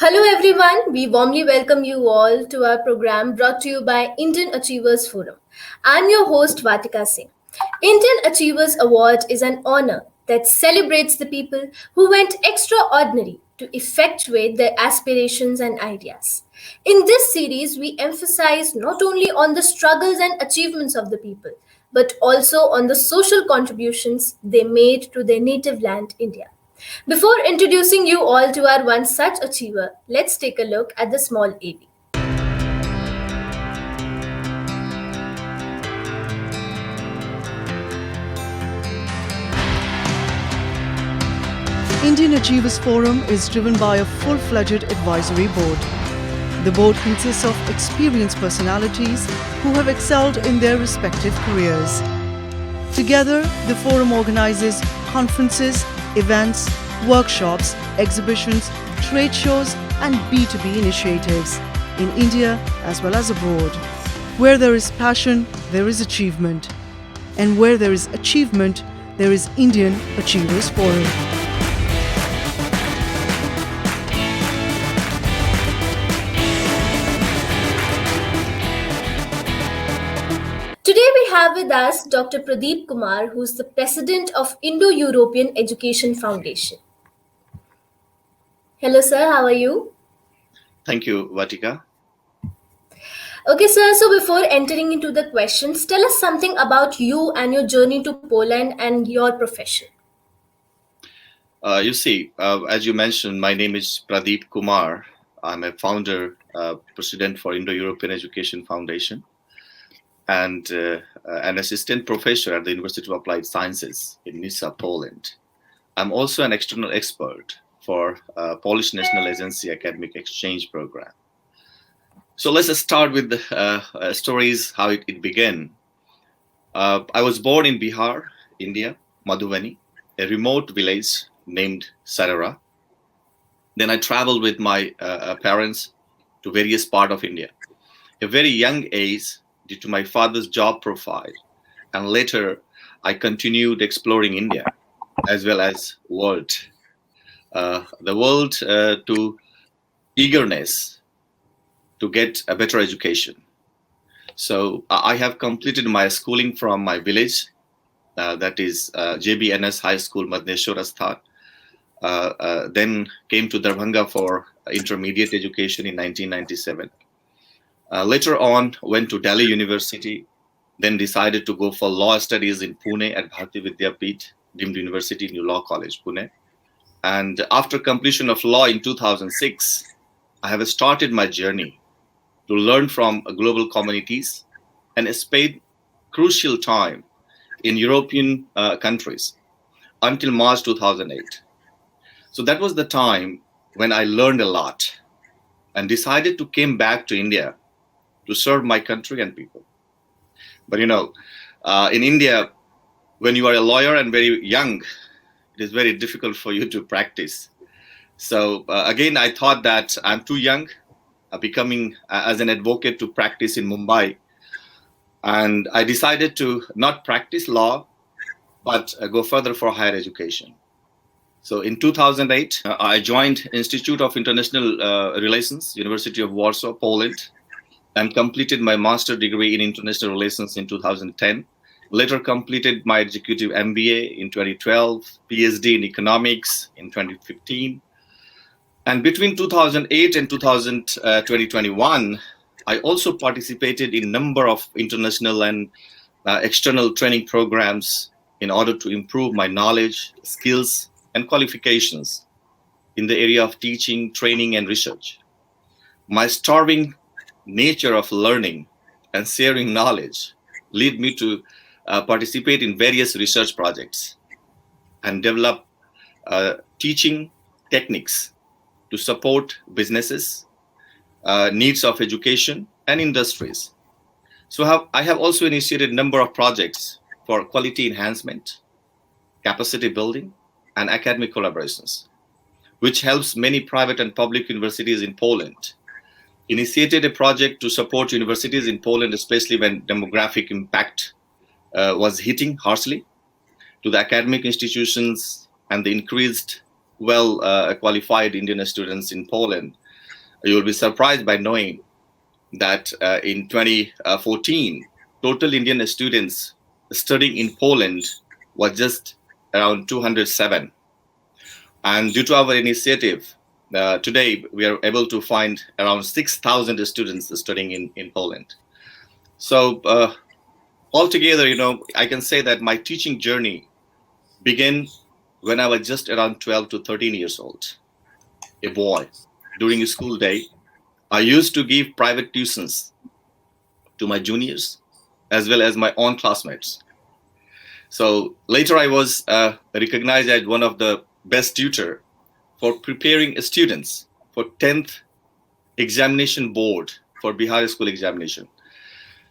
Hello everyone, we warmly welcome you all to our program brought to you by Indian Achievers Forum. I'm your host Vatika Singh. Indian Achievers Award is an honor that celebrates the people who went extraordinary to effectuate their aspirations and ideas. In this series, we emphasize not only on the struggles and achievements of the people, but also on the social contributions they made to their native land, India. Before introducing you all to our one such achiever, let's take a look at the small AV. Indian Achievers Forum is driven by a full-fledged advisory board. The board consists of experienced personalities who have excelled in their respective careers. Together, the forum organizes conferences, events, workshops, exhibitions, trade shows, and B2B initiatives in India as well as abroad. Where there is passion, there is achievement. And where there is achievement, there is Indian Achievers Forum. Today we have with us Dr. Pradeep Kumar, who is the president of IndoEuropean Education Foundation. Hello, sir. How are you? Thank you, Vatika. Okay, sir. So before entering into the questions, tell us something about you and your journey to Poland and your profession. As you mentioned, my name is Pradeep Kumar. I'm a founder, president for Indo-European Education Foundation, and an assistant professor at the University of Applied Sciences in Nysa, Poland. I'm also an external expert for Polish National Agency Academic Exchange Program. So let's start with the stories, how it began. I was born in Bihar, India, Madhubani, a remote village named Sarara. Then I traveled with my parents to various parts of India. At a very young age, due to my father's job profile, and later I continued exploring India as well as world. The world to eagerness to get a better education. So I have completed my schooling from my village, that is JBNS High School, Madneshwar Astha. Then came to Darbhanga for intermediate education in 1997. Later on, went to Delhi University, then decided to go for law studies in Pune at Bharati Vidyapeeth, deemed University, New Law College, Pune. And after completion of law in 2006, I have started my journey to learn from global communities and spent crucial time in European countries until March 2008. So that was the time when I learned a lot and decided to come back to India to serve my country and people. But in India, when you are a lawyer and very young, it is very difficult for you to practice. So again, I thought that I'm too young, becoming as an advocate to practice in Mumbai. And I decided to not practice law, but go further for higher education. So in 2008, I joined Institute of International Relations, University of Warsaw, Poland, and completed my master's degree in international relations in 2010. Later completed my executive MBA in 2012, PhD in economics in 2015. And between 2008 and 2021, I also participated in a number of international and external training programs in order to improve my knowledge, skills, and qualifications in the area of teaching, training, and research. My starving nature of learning and sharing knowledge lead me to participate in various research projects and develop teaching techniques to support businesses, needs of education, and industries. So I have also initiated a number of projects for quality enhancement, capacity building, and academic collaborations, which helps many private and public universities in Poland. Initiated a project to support universities in Poland, especially when demographic impact was hitting harshly to the academic institutions and the increased well qualified Indian students in Poland. You will be surprised by knowing that in 2014, total Indian students studying in Poland was just around 207. And due to our initiative, today we are able to find around 6,000 students studying in Poland. So altogether, I can say that my teaching journey began when I was just around 12 to 13 years old, a boy. During a school day, I used to give private tuitions to my juniors as well as my own classmates. So later I was recognized as one of the best tutor for preparing students for 10th examination board for Bihar school examination.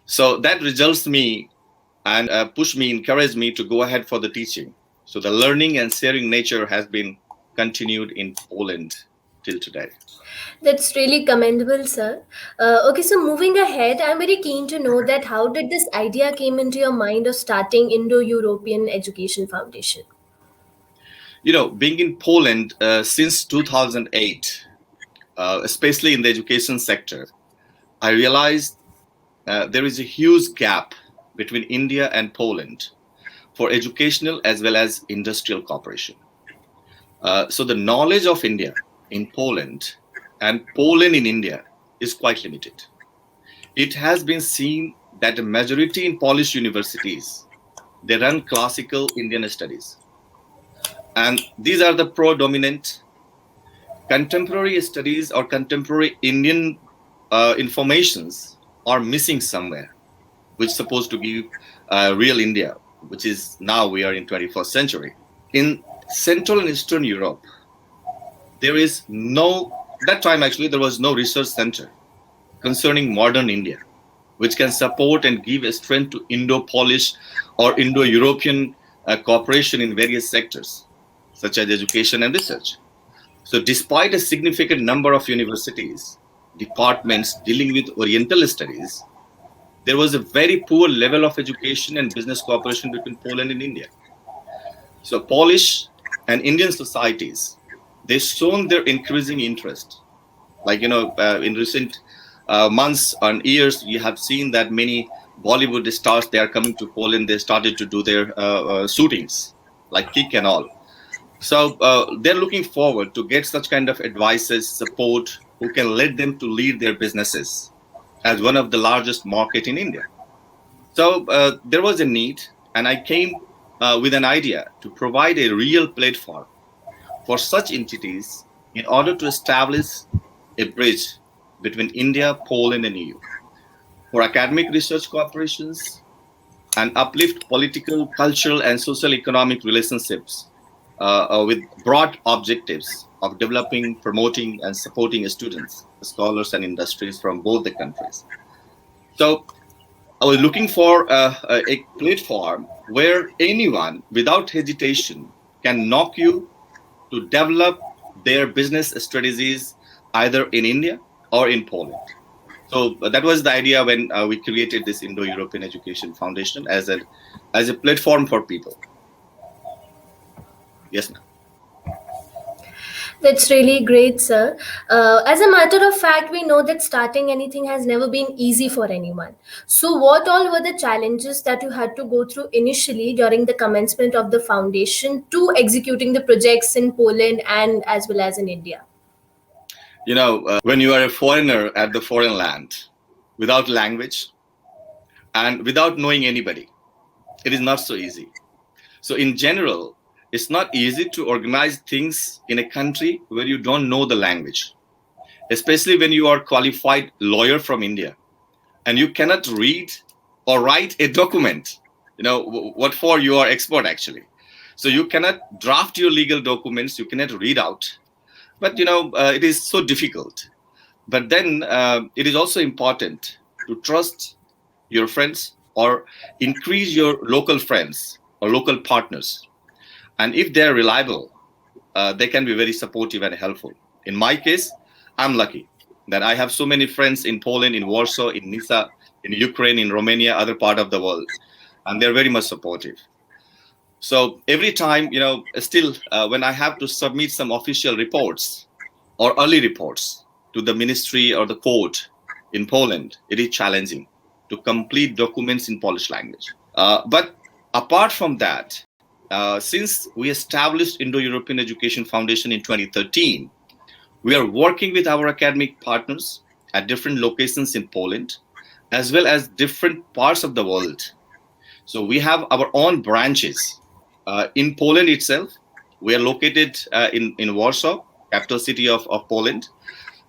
So that results me and pushed me, encouraged me to go ahead for the teaching. So the learning and sharing nature has been continued in Poland till today. That's really commendable, sir. Okay, so moving ahead, I'm very keen to know that how did this idea came into your mind of starting Indo-European Education Foundation? Being in Poland since 2008, especially in the education sector, I realized there is a huge gap between India and Poland for educational as well as industrial cooperation. So the knowledge of India in Poland and Poland in India is quite limited. It has been seen that the majority in Polish universities, they run classical Indian studies. And these are the predominant. Contemporary studies or contemporary Indian informations are missing somewhere, which is supposed to give real India, which is now we are in 21st century. In Central and Eastern Europe, there is that time actually there was no research center concerning modern India, which can support and give a strength to Indo-Polish or Indo-European cooperation in various sectors, such as education and research. So despite a significant number of universities, departments dealing with Oriental studies, there was a very poor level of education and business cooperation between Poland and India. So Polish and Indian societies, they've shown their increasing interest. Like, in recent months and years, we have seen that many Bollywood stars, they are coming to Poland. They started to do their shootings, like Kick and all. So they're looking forward to get such kind of advices, support, who can let them to lead their businesses as one of the largest market in India. So there was a need, and I came with an idea to provide a real platform for such entities in order to establish a bridge between India, Poland, and EU for academic research cooperations and uplift political, cultural, and social economic relationships with broad objectives of developing, promoting, and supporting students, scholars, and industries from both the countries. So I was looking for a platform where anyone, without hesitation, can knock you to develop their business strategies either in India or in Poland. So that was the idea when we created this Indo-European Education Foundation as a platform for people. Yes, ma'am. That's really great, sir. As a matter of fact, we know that starting anything has never been easy for anyone. So, what all were the challenges that you had to go through initially during the commencement of the foundation to executing the projects in Poland and as well as in India? When you are a foreigner at the foreign land, without language and without knowing anybody, it is not so easy. So in general, it's not easy to organize things in a country where you don't know the language, especially when you are qualified lawyer from India and you cannot read or write a document. What for you are expert actually. So you cannot draft your legal documents, you cannot read out. But it is so difficult. But then it is also important to trust your friends or increase your local friends or local partners. And if they're reliable, they can be very supportive and helpful. In my case, I'm lucky that I have so many friends in Poland, in Warsaw, in Nisa, in Ukraine, in Romania, other part of the world. And they're very much supportive. So every time, still when I have to submit some official reports or early reports, to the ministry or the court in Poland, it is challenging to complete documents in Polish language. But apart from that, since we established Indo-European Education Foundation in 2013, we are working with our academic partners at different locations in Poland, as well as different parts of the world. So we have our own branches in Poland itself. We are located in Warsaw, capital city of Poland.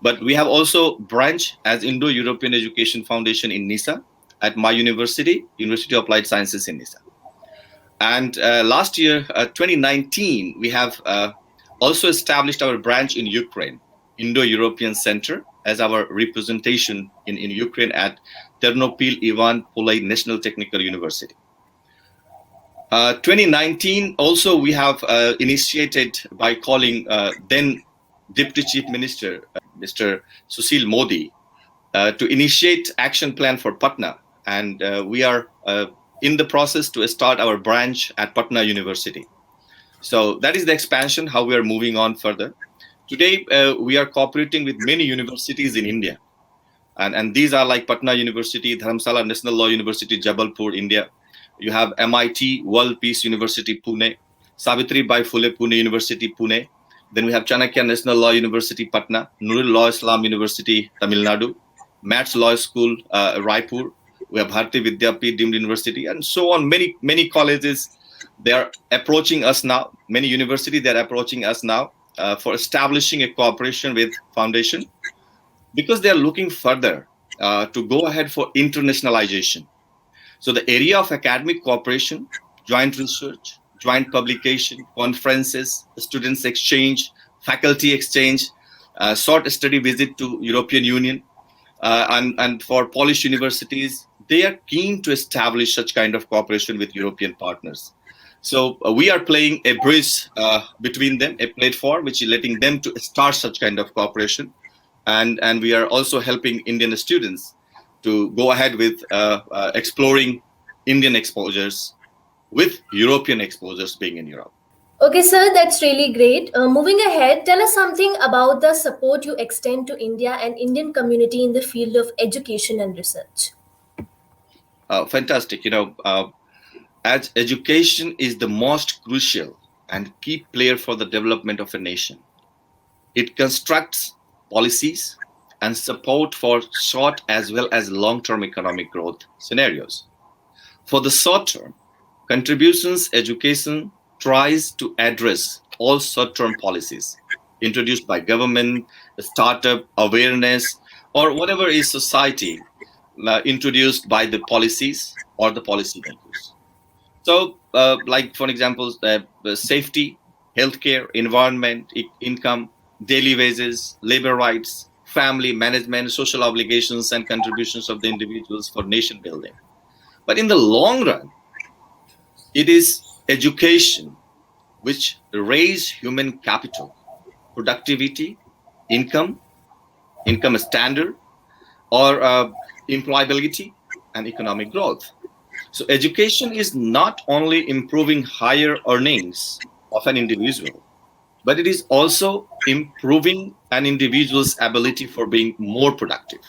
But we have also branch as Indo-European Education Foundation in Nysa at my university, University of Applied Sciences in Nysa. And last year, 2019, we have also established our branch in Ukraine, IndoEuropean Center, as our representation in Ukraine at Ternopil Ivan Pulai National Technical University. 2019, also we have initiated by calling then Deputy Chief Minister, Mr. Sushil Modi, to initiate action plan for Patna. And we are in the process to start our branch at Patna University. So that is the expansion, how we are moving on further. Today, we are cooperating with many universities in India. And these are like Patna University, Dharamsala National Law University, Jabalpur, India. You have MIT, World Peace University, Pune, Savitribai Phule Pune University, Pune. Then we have Chanakya National Law University, Patna, Nurul Law Islam University, Tamil Nadu, Maths Law School, Raipur. We have Bharati Vidyapeeth Deemed University, and so on. Many colleges, they are approaching us now. Many universities, they are approaching us now for establishing a cooperation with foundation, because they are looking further to go ahead for internationalization. So the area of academic cooperation, joint research, joint publication, conferences, students exchange, faculty exchange, short study visit to European Union, and for Polish universities, they are keen to establish such kind of cooperation with European partners. So we are playing a bridge between them, a platform which is letting them to start such kind of cooperation. And we are also helping Indian students to go ahead with exploring Indian exposures with European exposures being in Europe. Okay, sir, that's really great. Moving ahead, tell us something about the support you extend to India and Indian community in the field of education and research. Fantastic. As education is the most crucial and key player for the development of a nation, it constructs policies and support for short as well as long-term economic growth scenarios. For the short term, contributions education tries to address all short-term policies introduced by government, startup, awareness, or whatever is society introduced by the policies or the policymakers. So, like for example, safety, healthcare, environment, income, daily wages, labor rights, family management, social obligations, and contributions of the individuals for nation building. But in the long run, it is education which raise human capital, productivity, income standard, or employability and economic growth. So education is not only improving higher earnings of an individual, but it is also improving an individual's ability for being more productive.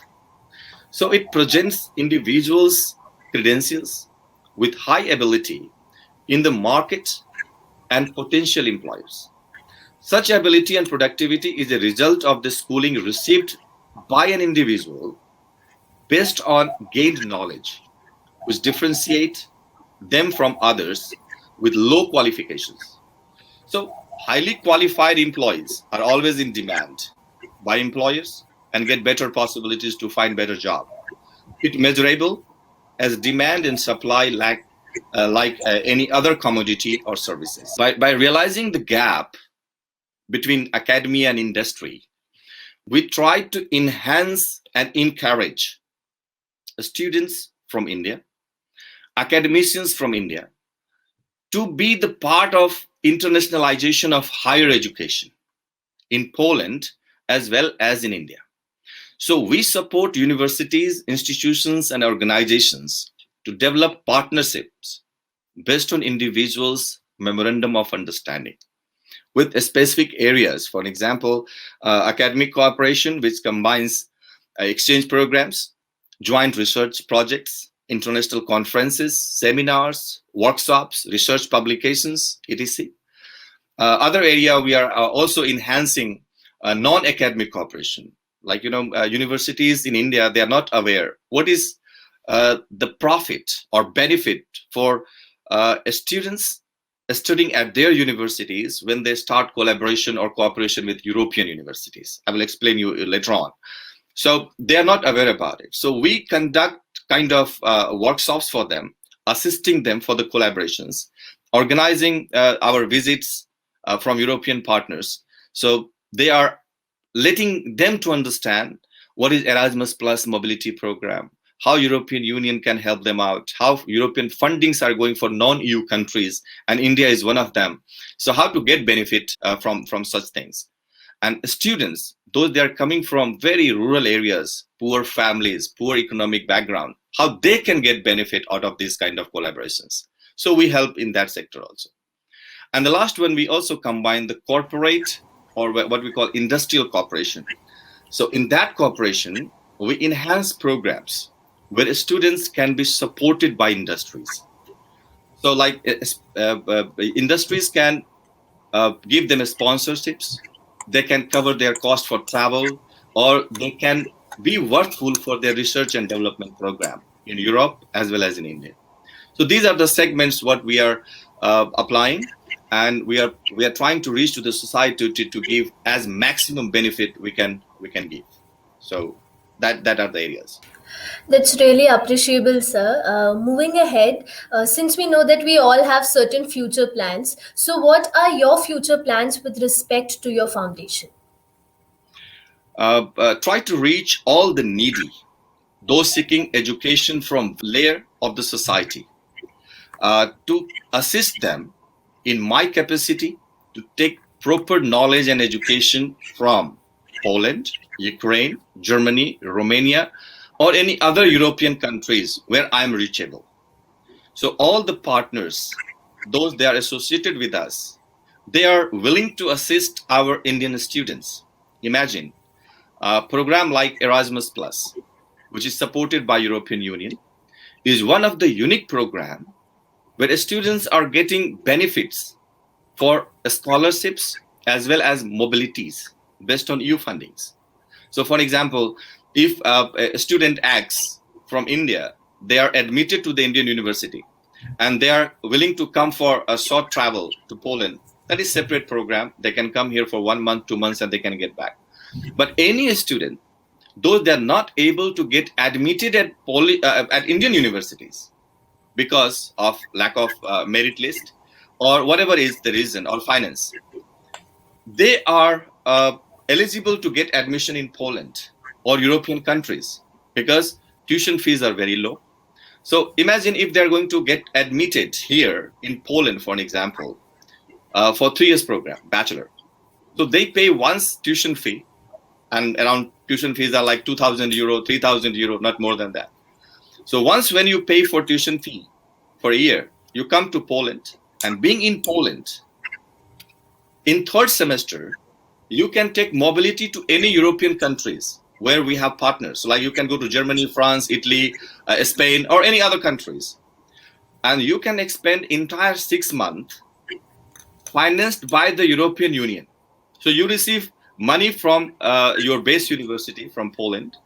So it presents individuals' credentials with high ability in the market and potential employers. Such ability and productivity is a result of the schooling received by an individual based on gained knowledge, which differentiate them from others with low qualifications. So highly qualified employees are always in demand by employers and get better possibilities to find better job. It's measurable as demand and supply like any other commodity or services. By realizing the gap between academia and industry, we try to enhance and encourage students from India, academicians from India, to be the part of internationalization of higher education in Poland as well as in India. So we support universities, institutions, and organizations to develop partnerships based on individuals' memorandum of understanding. with specific areas. For example, academic cooperation, which combines exchange programs, joint research projects, international conferences, seminars, workshops, research publications, etc. Other area, we are also enhancing non-academic cooperation. Like, universities in India, they are not aware what is the profit or benefit for students studying at their universities when they start collaboration or cooperation with European universities. I will explain you later on. So they are not aware about it. So we conduct kind of workshops for them, assisting them for the collaborations, organizing our visits from European partners. So they are letting them to understand what is Erasmus Plus mobility program, how European Union can help them out, how European fundings are going for non-EU countries, and India is one of them. So how to get benefit from such things. And students, though they are coming from very rural areas, poor families, poor economic background, how they can get benefit out of these kind of collaborations. So we help in that sector also. And the last one, we also combine the corporate, or what we call industrial cooperation. So in that cooperation, we enhance programs where students can be supported by industries. So like industries can give them sponsorships, they can cover their cost for travel, or they can be worthful for their research and development program in Europe as well as in India. So these are the segments what we are applying, and we are trying to reach to the society to give as maximum benefit we can give. So that are the areas. That's really appreciable, sir. Moving ahead, since we know that we all have certain future plans, so what are your future plans with respect to your foundation? Try to reach all the needy, those seeking education from layer of the society, to assist them in my capacity to take proper knowledge and education from Poland, Ukraine, Germany, Romania, or any other European countries where I'm reachable. So all the partners, those they are associated with us, they are willing to assist our Indian students. Imagine a program like Erasmus Plus, which is supported by European Union, is one of the unique program where students are getting benefits for scholarships as well as mobilities based on EU fundings. So for example, if a student X from India, they are admitted to the Indian university and they are willing to come for a short travel to Poland, that is separate program. They can come here for 1 month, 2 months, and they can get back. But any student, though they're not able to get admitted at Indian universities because of lack of merit list or whatever is the reason, or finance, they are eligible to get admission in Poland or European countries because tuition fees are very low. So imagine if they're going to get admitted here in Poland, for an example, for 3 years program, bachelor. So they pay once tuition fee, and around tuition fees are like 2,000 euro, 3,000 euro, not more than that. So once when you pay for tuition fee for a year, you come to Poland, and being in Poland, in 3rd semester, you can take mobility to any European countries where we have partners. So like you can go to Germany, France, Italy, Spain, or any other countries. And you can spend entire 6 months financed by the European Union. So you receive money from your base university from Poland,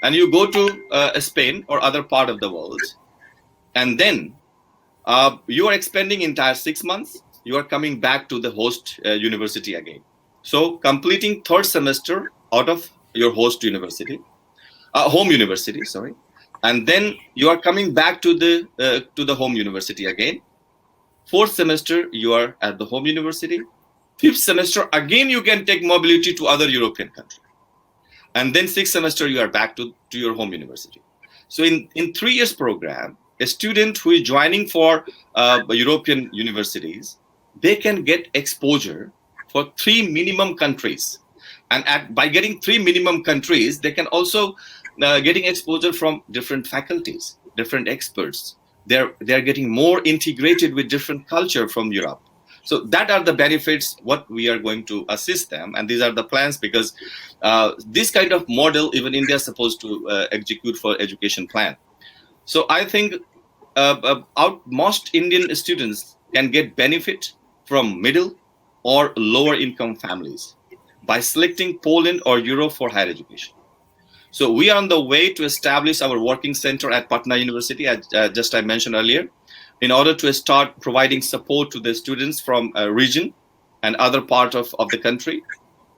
and you go to Spain or other part of the world. And then you are expending entire 6 months. You are coming back to the host university again. So completing 3rd semester out of your host university, home university, sorry, and then you are coming back to the home university again. 4th semester you are at the home university. 5th semester again you can take mobility to other European country, and then 6th semester you are back to your home university. So in 3 years program, a student who is joining for European universities, they can get exposure for 3 minimum countries. And by getting 3 minimum countries, they can also getting exposure from different faculties, different experts. They're getting more integrated with different culture from Europe. So that are the benefits what we are going to assist them, and these are the plans, because this kind of model even India is supposed to execute for education plan. So I think most Indian students can get benefit from middle or lower income families by selecting Poland or Europe for higher education. So we are on the way to establish our working center at Patna University, as I mentioned earlier, in order to start providing support to the students from a region and other part of the country,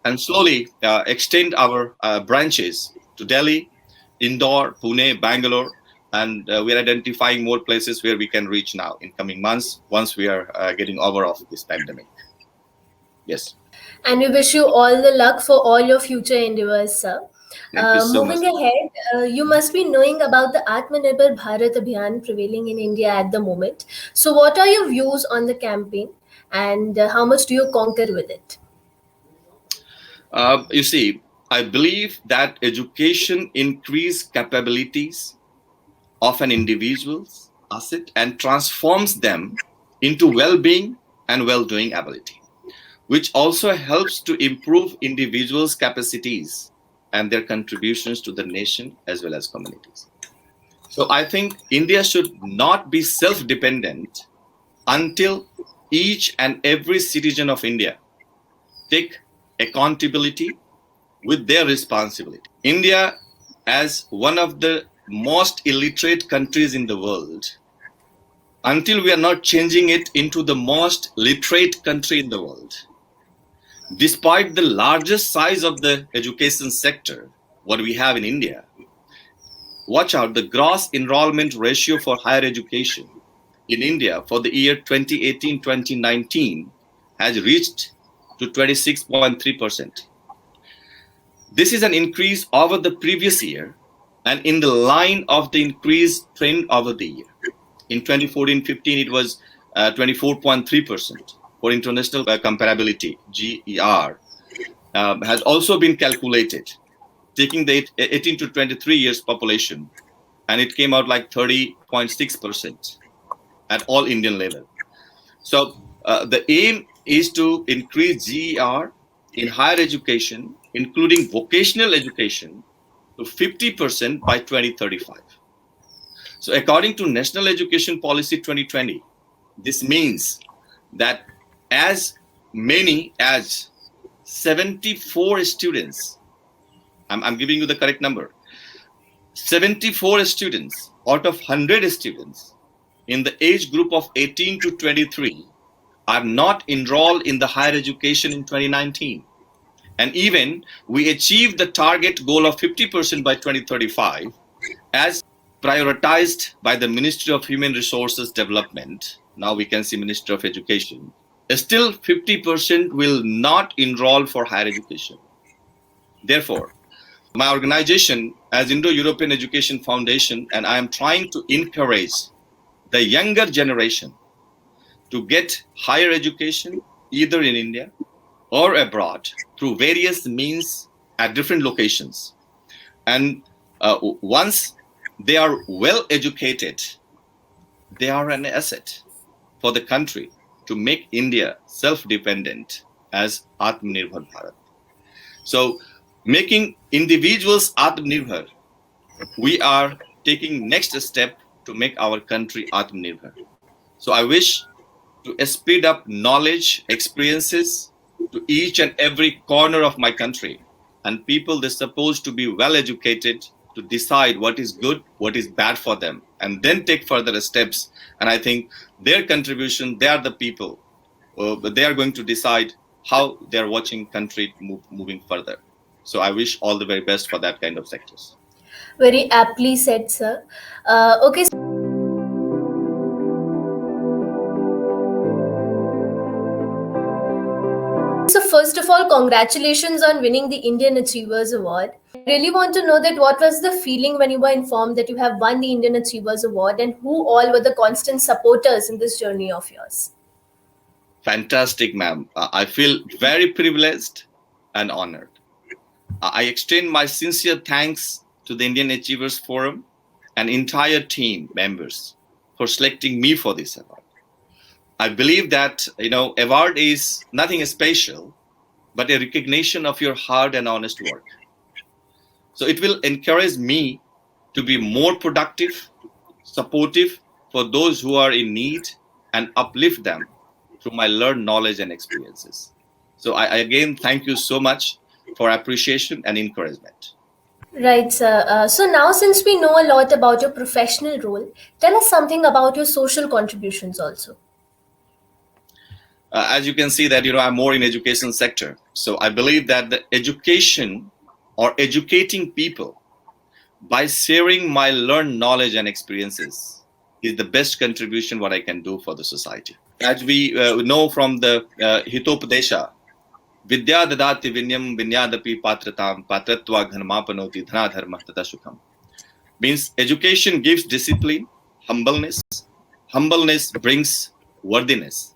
and slowly extend our branches to Delhi, Indore, Pune, Bangalore, and we are identifying more places where we can reach now in coming months once we are getting over of this pandemic. Yes. And we wish you all the luck for all your future endeavors, sir. Thank you so much. Moving ahead, you must be knowing about the Atmanirbhar Bharat Abhiyan prevailing in India at the moment. So, what are your views on the campaign, and how much do you conquer with it? You see, I believe that education increases capabilities of an individual's asset and transforms them into well-being and well-doing ability, which also helps to improve individuals' capacities and their contributions to the nation as well as communities. So I think India should not be self-dependent until each and every citizen of India take accountability with their responsibility. India, as one of the most illiterate countries in the world, until we are not changing it into the most literate country in the world, despite the largest size of the education sector, what we have in India, watch out, the gross enrollment ratio for higher education in India for the year 2018-2019 has reached to 26.3%. This is an increase over the previous year and in the line of the increased trend over the year. In 2014-15, it was 24.3%. For international comparability, GER has also been calculated, taking the 18 to 23 years population, and it came out like 30.6% at all Indian level. So the aim is to increase GER in higher education, including vocational education, to 50% by 2035. So according to National Education Policy 2020, this means that as many as 74 students, I'm giving you the correct number, 74 students out of 100 students in the age group of 18 to 23 are not enrolled in the higher education in 2019. And even we achieved the target goal of 50% by 2035 as prioritized by the Ministry of Human Resources Development. Now we can see Ministry of Education. Still 50% will not enroll for higher education. Therefore, my organization as Indo-European Education Foundation, and I am trying to encourage the younger generation to get higher education either in India or abroad through various means at different locations. And once they are well educated, they are an asset for the country to make India self-dependent as Atmanirbhar Bharat. So making individuals Atmanirbhar, we are taking next step to make our country Atmanirbhar. So I wish to speed up knowledge, experiences to each and every corner of my country. And people, they're supposed to be well educated to decide what is good, what is bad for them, and then take further steps. And I think their contribution, they are the people, but they are going to decide how they are watching country moving further. So I wish all the very best for that kind of sectors. Very aptly said, sir. Okay. So first of all, congratulations on winning the Indian Achievers Award. I really want to know that what was the feeling when you were informed that you have won the Indian Achievers Award, and who all were the constant supporters in this journey of yours? Fantastic, ma'am. I feel very privileged and honored. I extend my sincere thanks to the Indian Achievers Forum and entire team members for selecting me for this award. I believe that, award is nothing special, but a recognition of your hard and honest work. So it will encourage me to be more productive, supportive for those who are in need, and uplift them through my learned knowledge and experiences. So I again thank you so much for appreciation and encouragement. Right, sir. So now, since we know a lot about your professional role, tell us something about your social contributions also. As you can see that, I'm more in education sector. So I believe that the education or educating people by sharing my learned knowledge and experiences is the best contribution what I can do for the society. As we know from the Hitopadesha, Vidya dadati vinyam vinyadapi patratam patratva ghanmapanoti dhanadharma tata sukham. Means education gives discipline, humbleness. Humbleness brings worthiness.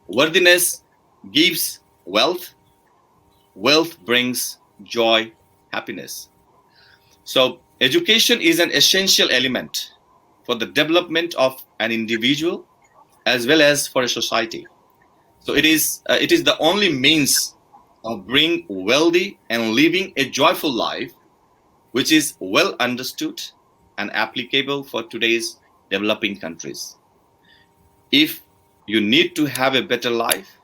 Worthiness gives wealth. Wealth brings joy, happiness. So education is an essential element for the development of an individual as well as for a society. So it is the only means of being wealthy and living a joyful life, which is well understood and applicable for today's developing countries. If you need to have a better life,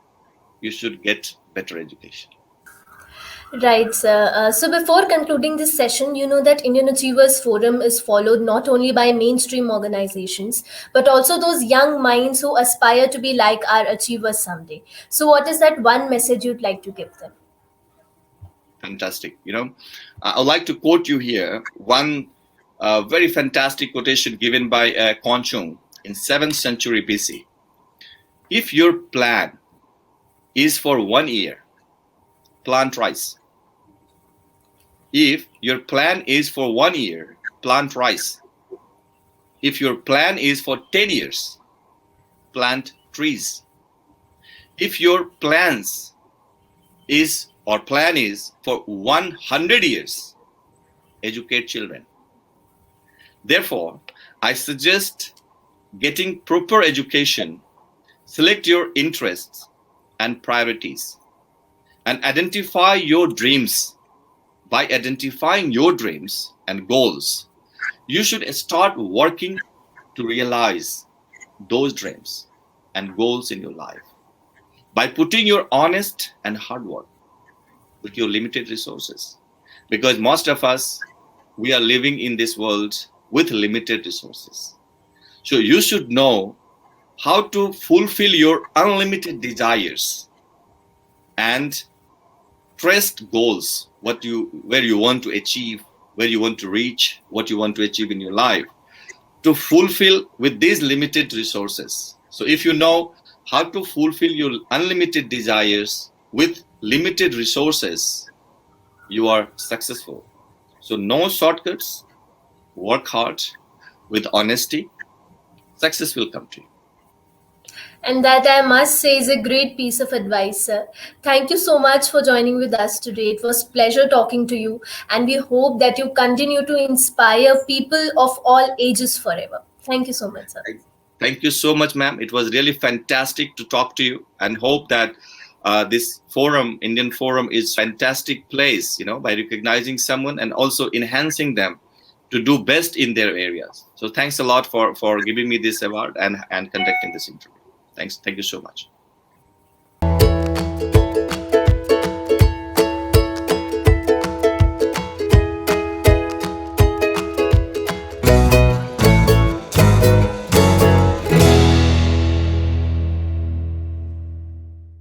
you should get better education. Right, sir. So before concluding this session, you know that Indian Achievers Forum is followed not only by mainstream organizations, but also those young minds who aspire to be like our achievers someday. So what is that one message you'd like to give them? Fantastic. I would like to quote you here one very fantastic quotation given by Conchung in 7th century BC. If your plan is for 1 year, plant rice. If your plan is for 1 year, plant rice. If your plan is for 10 years, plant trees. If your plan is for 100 years, educate children. Therefore, I suggest getting proper education, select your interests and priorities, and identify your dreams. By identifying your dreams and goals, you should start working to realize those dreams and goals in your life by putting your honest and hard work with your limited resources. Because most of us, we are living in this world with limited resources. So you should know how to fulfill your unlimited desires and trust goals, where you want to achieve, where you want to reach, what you want to achieve in your life, to fulfill with these limited resources. So if you know how to fulfill your unlimited desires with limited resources, you are successful. So no shortcuts, work hard with honesty, success will come to you. And that, I must say, is a great piece of advice, sir. Thank you so much for joining with us today. It was pleasure talking to you, and we hope that you continue to inspire people of all ages forever. Thank you so much, sir. Thank you so much, ma'am. It was really fantastic to talk to you, and hope that this forum, Indian Forum, is fantastic place, by recognizing someone and also enhancing them to do best in their areas. So thanks a lot for giving me this award and conducting this interview. Thanks. Thank you so much.